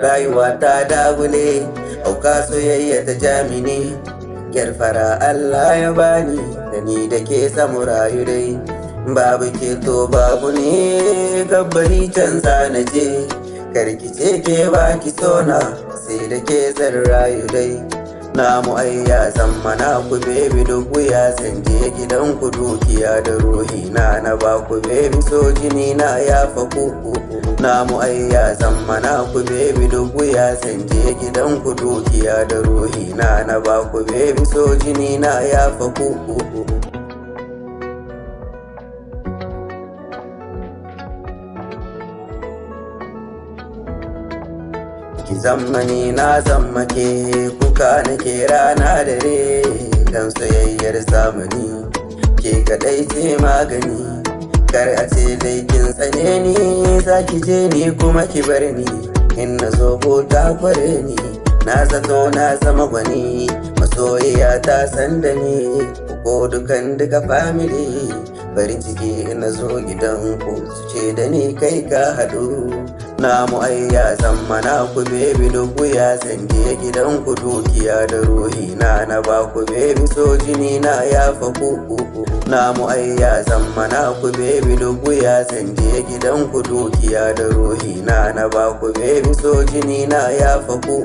rayuwa ta dagule, auka soyayya ta jamini. Yar fara Allah ya bani, da ni da ke samu rayu dai. Babu ke to babu ne, gabbari canza na je. Karkice ke baki sona, sai da ke zan rayu dai. Namu ayya zammana ku bebi duk wuya san je gidan ku dukiya da ruhi na ba ku bebi so jini na ya faku. Namu ayya zammana ku bebi duk wuya san je gidan ku dukiya da ruhi na ba ku bebi so jini na ya faku. Ki zammani na zammake, kuka nake rana dare, dan soyayyar zamani ke kadai ce magani. Kar a ce laikin tsane ni, zaki je ni kuma ki bar ni. In na zo ko ta kware ni, na zato na zama gwani. Masoyiya ta san da ni, ko dukan duka family. Farin ciki na zo gidan ku, su ce da ni kai ka haɗu. Namu ayya zammana ku bebi duk wuya san je gidan ku dukiya da ruhi na ba ku bebi so jini na ya faku. Namu ayya zammana ku bebi duk wuya san je gidan ku dukiya da ruhi na ba ku bebi so jini na ya faku.